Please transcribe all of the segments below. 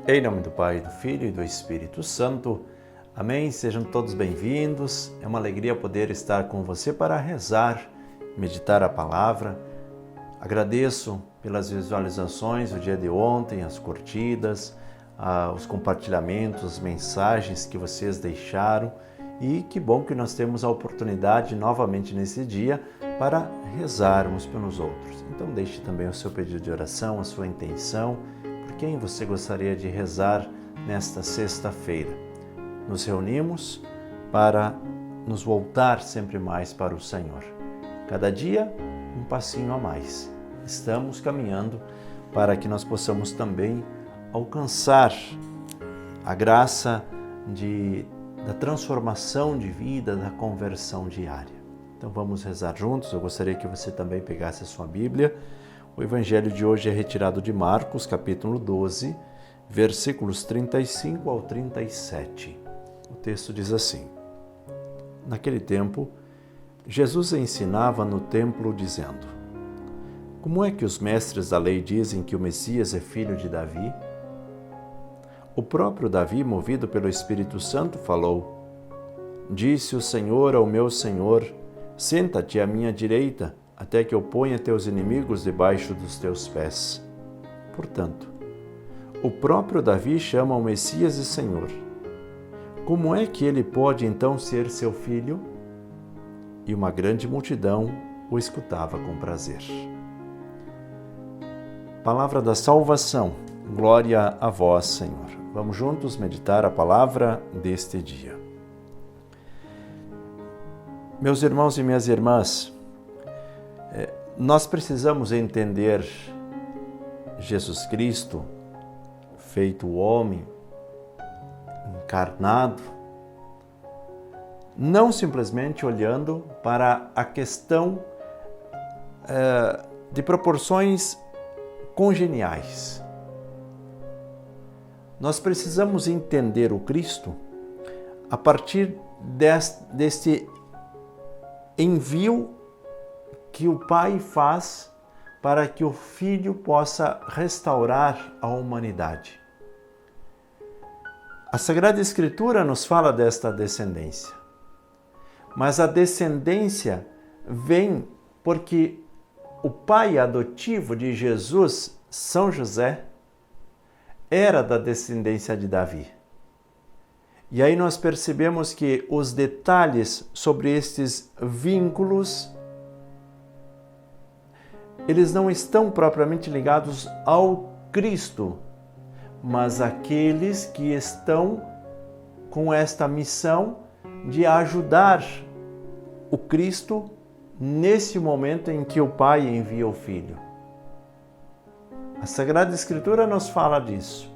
Em nome do Pai, do Filho e do Espírito Santo. Amém. Sejam todos bem-vindos. É uma alegria poder estar com você para rezar, meditar a palavra. Agradeço pelas visualizações do dia de ontem, as curtidas, os compartilhamentos, as mensagens que vocês deixaram. E que bom que nós temos a oportunidade novamente nesse dia para rezarmos pelos outros. Então deixe também o seu pedido de oração, a sua intenção, por quem você gostaria de rezar nesta sexta-feira. Nos reunimos para nos voltar sempre mais para o Senhor. Cada dia um passinho a mais. Estamos caminhando para que nós possamos também alcançar a graça da transformação de vida, da conversão diária. Então vamos rezar juntos. Eu gostaria que você também pegasse a sua Bíblia. O Evangelho de hoje é retirado de Marcos, capítulo 12, versículos 35 ao 37. O texto diz assim: Naquele tempo, Jesus ensinava no templo dizendo: Como é que os mestres da lei dizem que o Messias é filho de Davi? O próprio Davi, movido pelo Espírito Santo, falou: Disse o Senhor ao meu Senhor: Senta-te à minha direita, até que eu ponha teus inimigos debaixo dos teus pés. Portanto, o próprio Davi chama o Messias de Senhor. Como é que ele pode então ser seu filho? E uma grande multidão o escutava com prazer. Palavra da salvação. Glória a vós, Senhor. Vamos juntos meditar a palavra deste dia. Meus irmãos e minhas irmãs, nós precisamos entender Jesus Cristo, feito homem, encarnado, não simplesmente olhando para a questão de proporções congeniais. Nós precisamos entender o Cristo a partir deste envio que o Pai faz para que o Filho possa restaurar a humanidade. A Sagrada Escritura nos fala desta descendência, mas a descendência vem porque o pai adotivo de Jesus, São José, era da descendência de Davi. E aí nós percebemos que os detalhes sobre estes vínculos, eles não estão propriamente ligados ao Cristo, mas àqueles que estão com esta missão de ajudar o Cristo nesse momento em que o Pai envia o Filho. A Sagrada Escritura nos fala disso.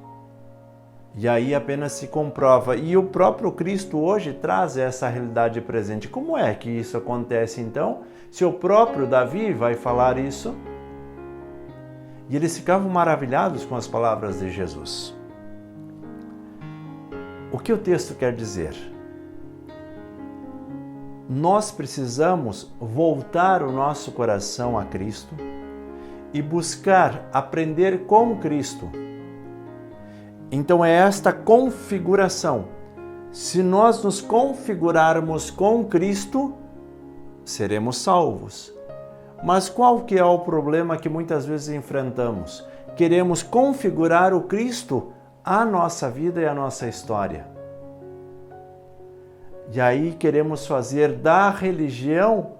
E aí apenas se comprova. E o próprio Cristo hoje traz essa realidade presente. Como é que isso acontece então? Se o próprio Davi vai falar isso? E eles ficavam maravilhados com as palavras de Jesus. O que o texto quer dizer? Nós precisamos voltar o nosso coração a Cristo e buscar aprender com Cristo. Então é esta configuração. Se nós nos configurarmos com Cristo, seremos salvos. Mas qual que é o problema que muitas vezes enfrentamos? Queremos configurar o Cristo à nossa vida e à nossa história. E aí queremos fazer da religião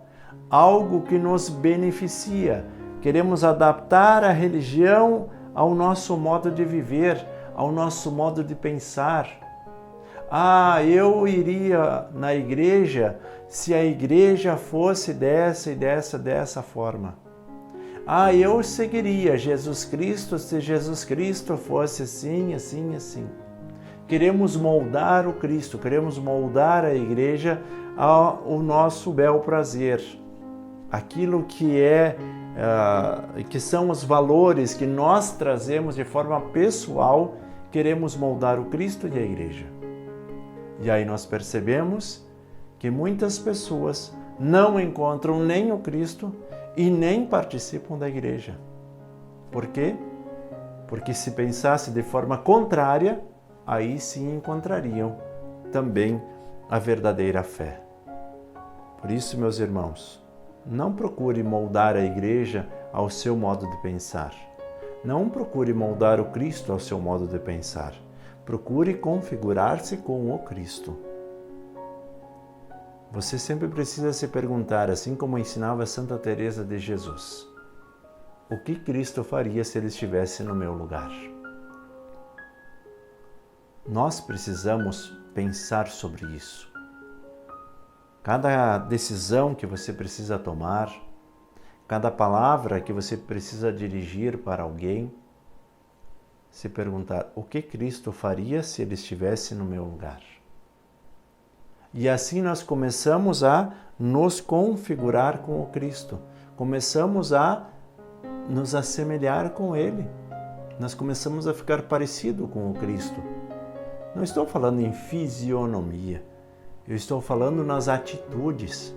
algo que nos beneficia. Queremos adaptar a religião ao nosso modo de viver, ao nosso modo de pensar. Eu iria na igreja se a igreja fosse dessa e dessa forma. Eu seguiria Jesus Cristo se Jesus Cristo fosse assim, assim, assim. Queremos moldar o Cristo, queremos moldar a igreja ao nosso bel prazer. Aquilo que são os valores que nós trazemos de forma pessoal, queremos moldar o Cristo e a igreja. E aí nós percebemos que muitas pessoas não encontram nem o Cristo e nem participam da igreja. Por quê? porque se pensasse de forma contrária, aí sim encontrariam também a verdadeira fé. Por isso, meus irmãos, não procure moldar a igreja ao seu modo de pensar. Não procure moldar o Cristo ao seu modo de pensar. Procure configurar-se com o Cristo. Você sempre precisa se perguntar, assim como ensinava Santa Teresa de Jesus: o que Cristo faria se Ele estivesse no meu lugar? Nós precisamos pensar sobre isso. Cada decisão que você precisa tomar, cada palavra que você precisa dirigir para alguém, se perguntar: o que Cristo faria se Ele estivesse no meu lugar? E assim nós começamos a nos configurar com o Cristo, começamos a nos assemelhar com Ele, nós começamos a ficar parecido com o Cristo. Não estou falando em fisionomia, eu estou falando nas atitudes.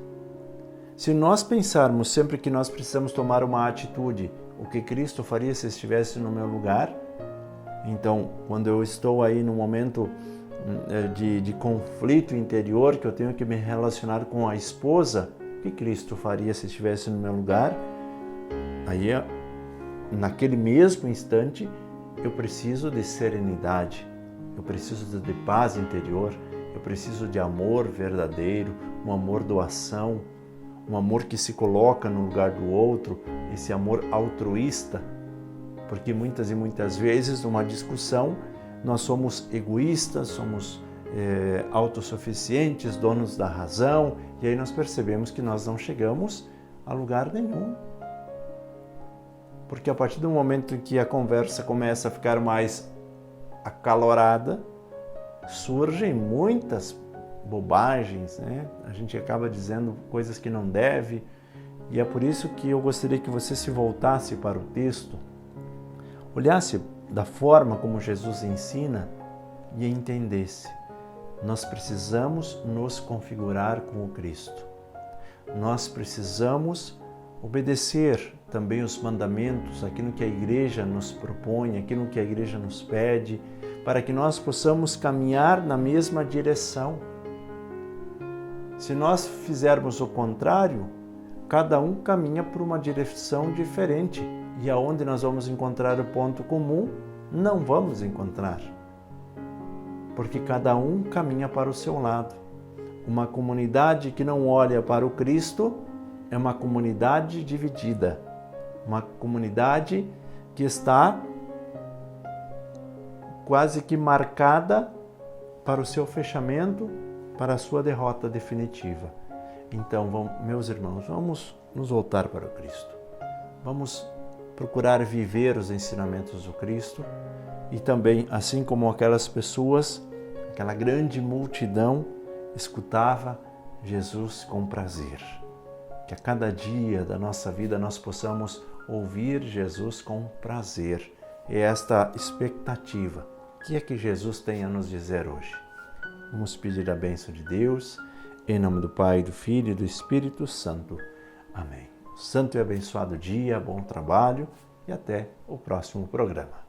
Se nós pensarmos sempre que nós precisamos tomar uma atitude, o que Cristo faria se estivesse no meu lugar, então, quando eu estou aí num momento de conflito interior, que eu tenho que me relacionar com a esposa, o que Cristo faria se estivesse no meu lugar? Aí, naquele mesmo instante, eu preciso de serenidade, eu preciso de paz interior, eu preciso de amor verdadeiro, um amor doação, um amor que se coloca no lugar do outro, esse amor altruísta, porque muitas e muitas vezes numa discussão nós somos egoístas, somos autossuficientes, donos da razão, e aí nós percebemos que nós não chegamos a lugar nenhum. Porque a partir do momento em que a conversa começa a ficar mais acalorada, surgem muitas bobagens, né? A gente acaba dizendo coisas que não deve, e é por isso que eu gostaria que você se voltasse para o texto, olhasse da forma como Jesus ensina e entendesse. Nós precisamos nos configurar com o Cristo. Nós precisamos obedecer também os mandamentos, aquilo que a igreja nos propõe, aquilo que a igreja nos pede, para que nós possamos caminhar na mesma direção. Se nós fizermos o contrário, cada um caminha por uma direção diferente, e aonde nós vamos encontrar o ponto comum, não vamos encontrar. Porque cada um caminha para o seu lado. Uma comunidade que não olha para o Cristo é uma comunidade dividida. Uma comunidade que está quase que marcada para o seu fechamento, para a sua derrota definitiva. Então, meus irmãos, vamos nos voltar para o Cristo. Vamos procurar viver os ensinamentos do Cristo e também, assim como aquelas pessoas, aquela grande multidão, escutava Jesus com prazer. Que a cada dia da nossa vida nós possamos ouvir Jesus com prazer. E esta expectativa, o que é que Jesus tem a nos dizer hoje? Vamos pedir a bênção de Deus, em nome do Pai, do Filho e do Espírito Santo. Amém. Santo e abençoado dia, bom trabalho e até o próximo programa.